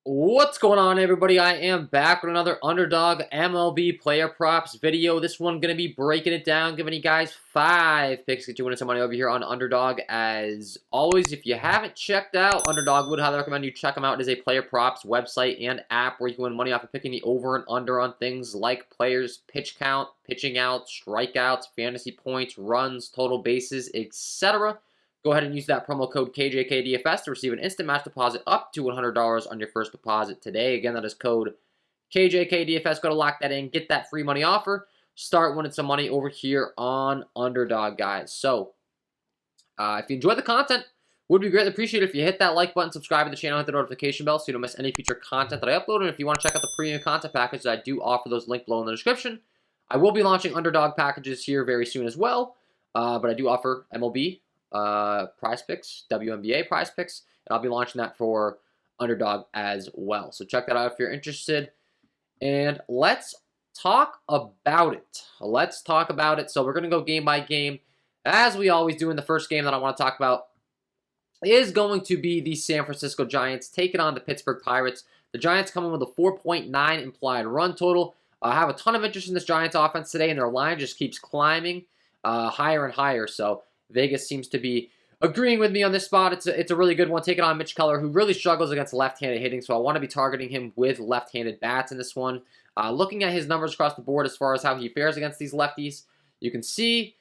What's going on, everybody? I am back with another Underdog MLB player props video. This one going to be breaking it down, giving you guys 5 picks, get you winning some money over here on Underdog. As always, if you haven't checked out Underdog, would highly recommend you check them out. It is a player props website and app where you can win money off of picking the over and under on things like players, pitch count, pitching out, strikeouts, fantasy points, runs, total bases, etc. Go ahead and use that promo code KJK DFS to receive an instant match deposit up to $100 on your first deposit today. Again, that is code KJK DFS. Go to lock that in, get that free money offer, start winning some money over here on Underdog, guys. So, if you enjoy the content, would be greatly appreciated if you hit that like button, subscribe to the channel, hit the notification bell so you don't miss any future content that I upload. And if you want to check out the premium content package, I do offer those linked below in the description. I will be launching Underdog packages here very soon as well, but I do offer MLB. Prize picks, WNBA prize picks, and I'll be launching that for Underdog as well. So check that out if you're interested. And let's talk about it. So we're going to go game by game, as we always do. In the first game that I want to talk about is going to be the San Francisco Giants taking on the Pittsburgh Pirates. The Giants coming with a 4.9 implied run total. I have a ton of interest in this Giants offense today, and their line just keeps climbing higher and higher. So Vegas seems to be agreeing with me on this spot. It's a really good one. Taking on Mitch Keller, who really struggles against left-handed hitting, so I want to be targeting him with left-handed bats in this one. Looking at his numbers across the board as far as how he fares against these lefties, you can see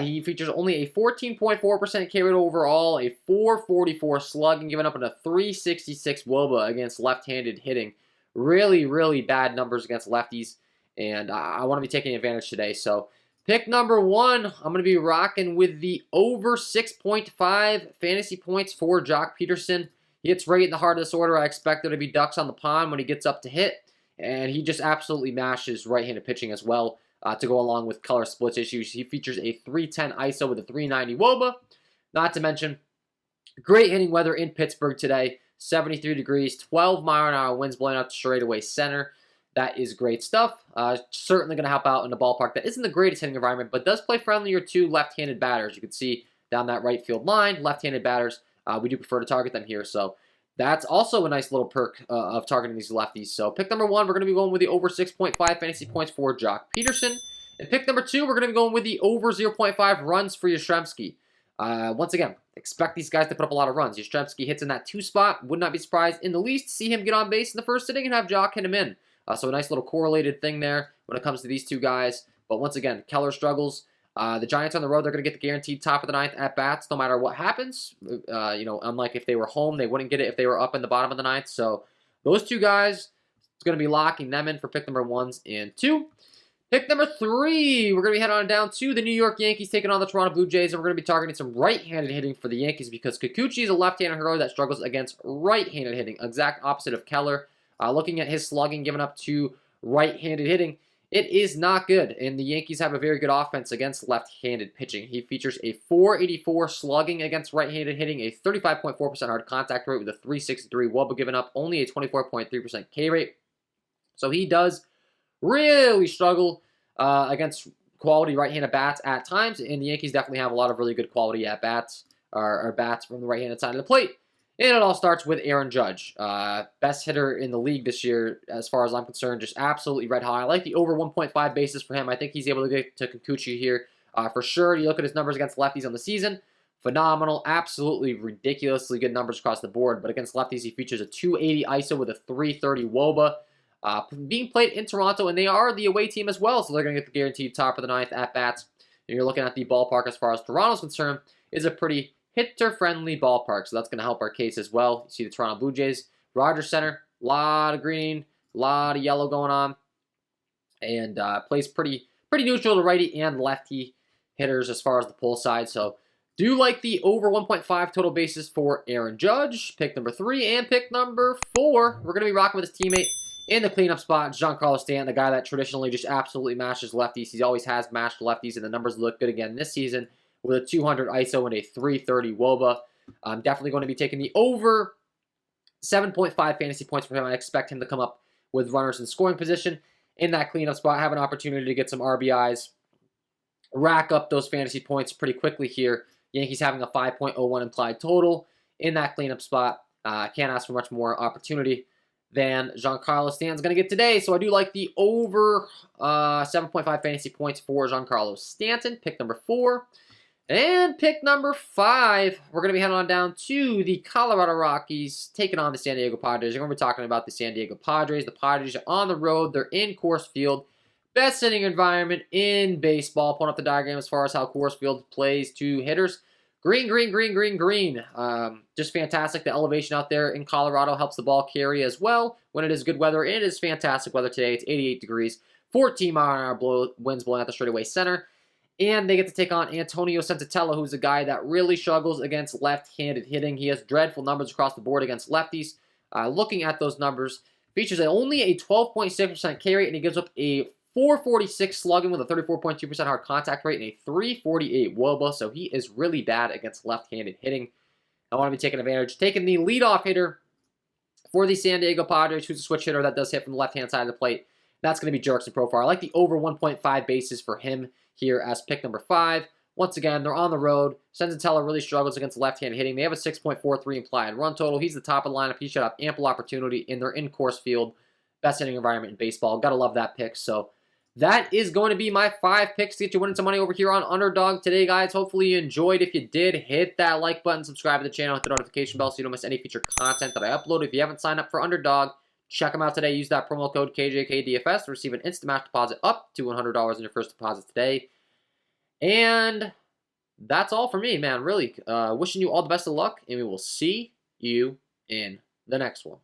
he features only a 14.4% K rate overall, a 444 slugging, giving up a 366 WOBA against left-handed hitting. Really, really bad numbers against lefties, and I want to be taking advantage today. So pick number 1, I'm going to be rocking with the over 6.5 fantasy points for Jock Peterson. He hits right in the heart of this order. I expect there to be ducks on the pond when he gets up to hit, and he just absolutely mashes right-handed pitching as well to go along with color splits issues. He features a 310 ISO with a 390 WOBA. Not to mention, great hitting weather in Pittsburgh today. 73 degrees, 12-mile-an-hour winds blowing out to straightaway center. That is great stuff. Certainly going to help out in a ballpark that isn't the greatest hitting environment, but does play friendlier to left-handed batters. You can see down that right field line, left-handed batters, we do prefer to target them here. So that's also a nice little perk of targeting these lefties. So pick number 1, we're going to be going with the over 6.5 fantasy points for Jock Peterson. And pick number 2, we're going to be going with the over 0.5 runs for Yastrzemski. Once again, expect these guys to put up a lot of runs. Yastrzemski hits in that 2 spot. Would not be surprised in the least to see him get on base in the first inning and have Jock hit him in. So a nice little correlated thing there when it comes to these two guys. But once again, Keller struggles. The Giants on the road, they're going to get the guaranteed top of the 9th at-bats no matter what happens. Unlike if they were home, they wouldn't get it if they were up in the bottom of the 9th. So those two guys, it's going to be locking them in for pick number 1 and 2. Pick number 3, we're going to be heading on down to the New York Yankees taking on the Toronto Blue Jays, and we're going to be targeting some right-handed hitting for the Yankees because Kikuchi is a left-handed hitter that struggles against right-handed hitting, exact opposite of Keller. Looking at his slugging given up to right-handed hitting, it is not good, and the Yankees have a very good offense against left-handed pitching. He features a 484 slugging against right-handed hitting, a 35.4% hard contact rate with a 363 WOBA given up, only a 24.3% K rate. So he does really struggle against quality right-handed bats at times, and the Yankees definitely have a lot of really good quality at-bats, or bats from the right-handed side of the plate. And it all starts with Aaron Judge. Best hitter in the league this year, as far as I'm concerned, just absolutely red hot. I like the over 1.5 bases for him. I think he's able to get to Kikuchi here for sure. You look at his numbers against lefties on the season, phenomenal, absolutely ridiculously good numbers across the board. But against lefties, he features a 280 ISO with a 330 WOBA. Being played in Toronto, and they are the away team as well, so they're going to get the guaranteed top of the 9th at-bats. And you're looking at the ballpark as far as Toronto's concerned, is a pretty hitter-friendly ballpark, so that's going to help our case as well. You see the Toronto Blue Jays, Rogers Center, a lot of green, a lot of yellow going on, and plays pretty neutral to righty and lefty hitters as far as the pull side. So do like the over 1.5 total bases for Aaron Judge, pick number 3, and pick number 4. We're going to be rocking with his teammate in the cleanup spot, Giancarlo Stanton, the guy that traditionally just absolutely mashes lefties. He always has mashed lefties, and the numbers look good again this season with a 200 ISO and a 330 WOBA. I'm definitely going to be taking the over 7.5 fantasy points for him. I expect him to come up with runners in scoring position in that cleanup spot, have an opportunity to get some RBIs, rack up those fantasy points pretty quickly here. Yankees having a 5.01 implied total in that cleanup spot. Can't ask for much more opportunity than Giancarlo Stanton's going to get today. So I do like the over 7.5 fantasy points for Giancarlo Stanton. Pick number 4. And pick number 5, we're going to be heading on down to the Colorado Rockies, taking on the San Diego Padres. We're going to be talking about the San Diego Padres. The Padres are on the road. They're in Coors Field. Best hitting environment in baseball. Pulling up the diagram as far as how Coors Field plays to hitters. Green, green, green, green, green. Just fantastic. The elevation out there in Colorado helps the ball carry as well. When it is good weather, it is fantastic weather today. It's 88 degrees. 14-mile-an-hour winds blowing out the straightaway center. And they get to take on Antonio Senzatella, who's a guy that really struggles against left-handed hitting. He has dreadful numbers across the board against lefties. Looking at those numbers, features only a 12.6% K rate, and he gives up a 446 slugging with a 34.2% hard contact rate and a 348 WOBA, so he is really bad against left-handed hitting. I want to be taking advantage. Taking the leadoff hitter for the San Diego Padres, who's a switch hitter that does hit from the left-hand side of the plate. That's going to be Jurickson Profar. I like the over 1.5 bases for him here as pick number 5. Once again, they're on the road. Senzatella really struggles against left-hand hitting. They have a 6.43 implied run total. He's the top of the lineup. He should have ample opportunity in their in-Coors Field. Best hitting environment in baseball. Gotta love that pick. So that is going to be my 5 picks to get you winning some money over here on Underdog today, guys. Hopefully you enjoyed. If you did, hit that like button, subscribe to the channel, hit the notification bell so you don't miss any future content that I upload. If you haven't signed up for Underdog, check them out today. Use that promo code KJK DFS to receive an instant match deposit up to $100 in your first deposit today. And that's all for me, man. Really, wishing you all the best of luck, and we will see you in the next one.